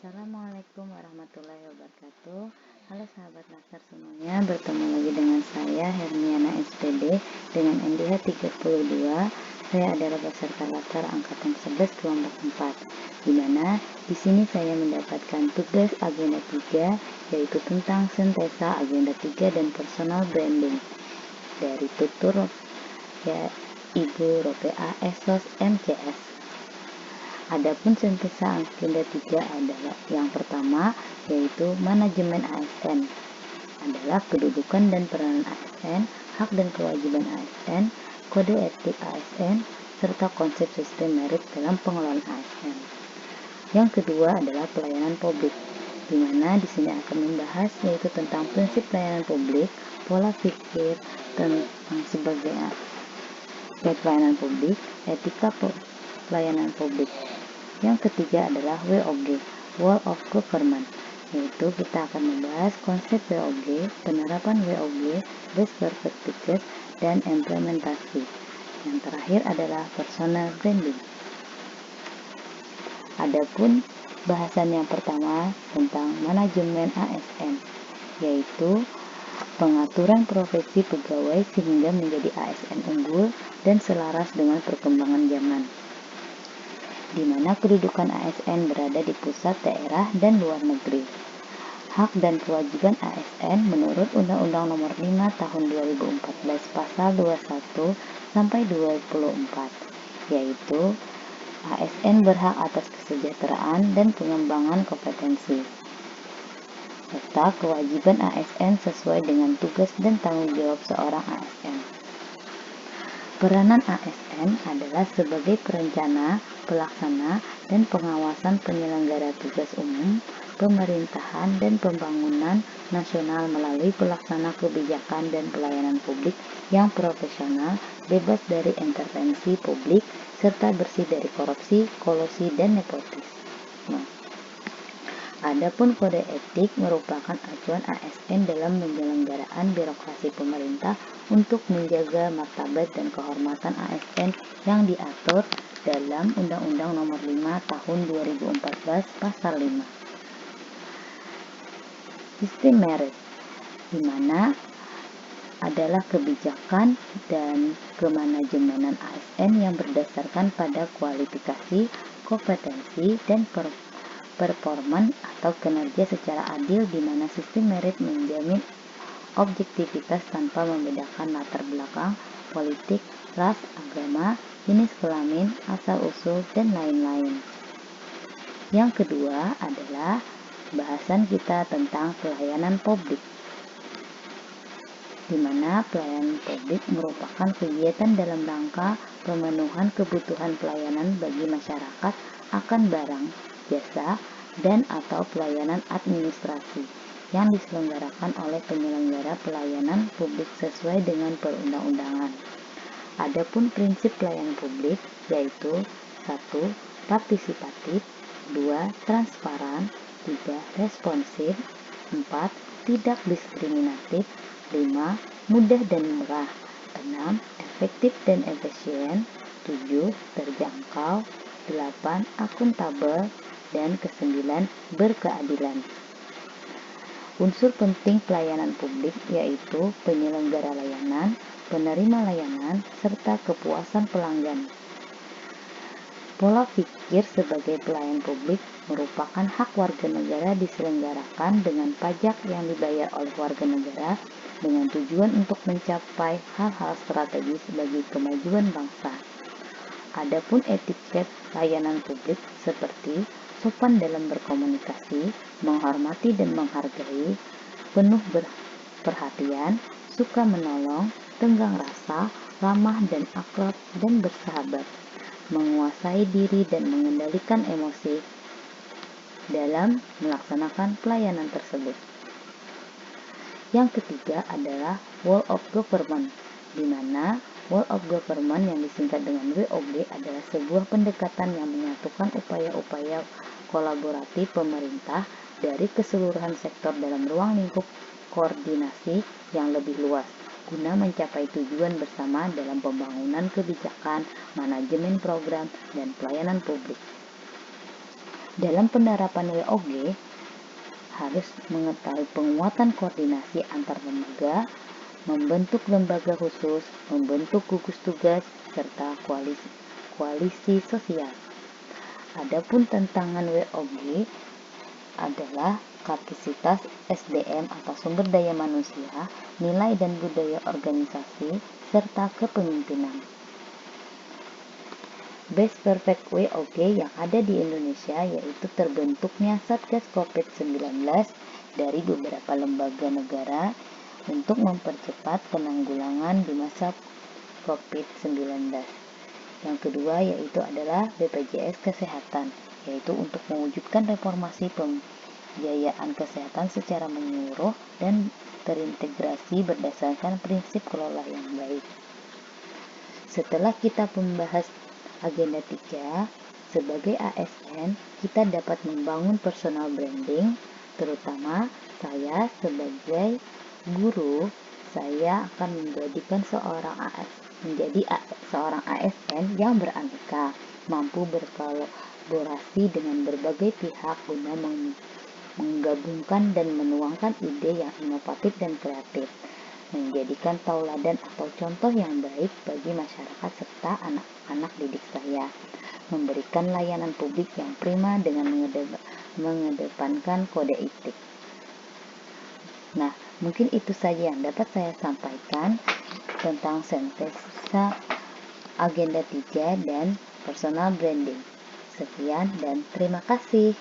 Assalamualaikum warahmatullahi wabarakatuh. Halo sahabat Laskar semuanya, bertemu lagi dengan saya Hermiana SPD dengan NDH 32. Saya adalah peserta Laskar angkatan 11 kelompok 4. Di mana di sini saya mendapatkan tugas agenda 3 yaitu tentang sintesa agenda 3 dan personal branding dari tutor ya Ibu Ropea Esos MCS. Adapun sintesa agenda 3 adalah yang pertama yaitu manajemen ASN, adalah kedudukan dan peranan ASN, hak dan kewajiban ASN, kode etik ASN, serta konsep sistem merit dalam pengelolaan ASN. Yang kedua adalah pelayanan publik, di mana di sini akan membahas yaitu tentang prinsip pelayanan publik, pola pikir tentang sebagai pelayanan publik, etika pelayanan publik. Yang ketiga adalah WOG, Wall of Government, yaitu kita akan membahas konsep WOG, penerapan WOG, best practices, dan implementasi. Yang terakhir adalah personal branding. Adapun bahasan yang pertama tentang manajemen ASN, yaitu pengaturan profesi pegawai sehingga menjadi ASN unggul dan selaras dengan perkembangan zaman, di mana kedudukan ASN berada di pusat, daerah, dan luar negeri. Hak dan kewajiban ASN menurut Undang-Undang Nomor 5 Tahun 2014 Pasal 21 sampai 24, yaitu ASN berhak atas kesejahteraan dan pengembangan kompetensi, serta kewajiban ASN sesuai dengan tugas dan tanggung jawab seorang ASN. Peranan ASN adalah sebagai perencana, pelaksana, dan pengawasan penyelenggara tugas umum, pemerintahan, dan pembangunan nasional melalui pelaksana kebijakan dan pelayanan publik yang profesional, bebas dari intervensi publik, serta bersih dari korupsi, kolusi, dan nepotisme. Adapun kode etik merupakan acuan ASN dalam penyelenggaraan birokrasi pemerintah untuk menjaga martabat dan kehormatan ASN yang diatur dalam Undang-Undang Nomor 5 Tahun 2014 Pasal 5. Sistem merit, di mana adalah kebijakan dan kemanajemenan ASN yang berdasarkan pada kualifikasi, kompetensi, dan performan atau kinerja secara adil, di mana sistem merit menjamin objektivitas tanpa membedakan latar belakang, politik, ras, agama, jenis kelamin, asal-usul, dan lain-lain. Yang kedua adalah bahasan kita tentang pelayanan publik, di mana pelayanan publik merupakan kegiatan dalam rangka pemenuhan kebutuhan pelayanan bagi masyarakat akan barang, jasa, dan atau pelayanan administrasi yang diselenggarakan oleh penyelenggara pelayanan publik sesuai dengan perundang-undangan. Adapun prinsip pelayanan publik yaitu 1. Partisipatif, 2. Transparan, 3. Responsif, 4. Tidak diskriminatif, 5. Mudah dan murah, 6. Efektif dan efisien, 7. Terjangkau, 8. Akuntabel, dan ke-9 berkeadilan. Unsur penting pelayanan publik yaitu penyelenggara layanan, penerima layanan, serta kepuasan pelanggan. Pola pikir sebagai pelayan publik merupakan hak warga negara diselenggarakan dengan pajak yang dibayar oleh warga negara dengan tujuan untuk mencapai hal-hal strategis bagi kemajuan bangsa. Adapun etiket layanan publik seperti sopan dalam berkomunikasi, menghormati dan menghargai, penuh perhatian, suka menolong, tenggang rasa, ramah dan akrab dan bersahabat, menguasai diri dan mengendalikan emosi dalam melaksanakan pelayanan tersebut. Yang ketiga adalah Wall of Government, di mana Wall of Government yang disingkat dengan WOG adalah sebuah pendekatan yang menyatukan upaya-upaya kolaboratif pemerintah dari keseluruhan sektor dalam ruang lingkup koordinasi yang lebih luas guna mencapai tujuan bersama dalam pembangunan kebijakan, manajemen program, dan pelayanan publik. Dalam penerapan WOG, harus mengetahui penguatan koordinasi antar lembaga, membentuk lembaga khusus, membentuk gugus tugas, serta koalisi sosial. Adapun tantangan WOG adalah kapasitas SDM atau sumber daya manusia, nilai dan budaya organisasi, serta kepemimpinan. Best Perfect WOG yang ada di Indonesia yaitu terbentuknya Satgas COVID-19 dari beberapa lembaga negara untuk mempercepat penanggulangan di masa COVID-19. Yang kedua yaitu adalah BPJS Kesehatan, yaitu untuk mewujudkan reformasi pembiayaan kesehatan secara menyeluruh dan terintegrasi berdasarkan prinsip kelola yang baik. Setelah kita membahas agenda 3, sebagai ASN, kita dapat membangun personal branding, terutama saya sebagai guru, saya akan menjadikan menjadi seorang ASN yang beraneka, mampu berkolaborasi dengan berbagai pihak guna menggabungkan dan menuangkan ide yang inovatif dan kreatif, menjadikan tauladan atau contoh yang baik bagi masyarakat serta anak-anak didik saya, memberikan layanan publik yang prima dengan mengedepankan kode etik. Nah, mungkin itu saja yang dapat saya sampaikan tentang sintesa agenda 3 dan personal branding. Sekian dan terima kasih.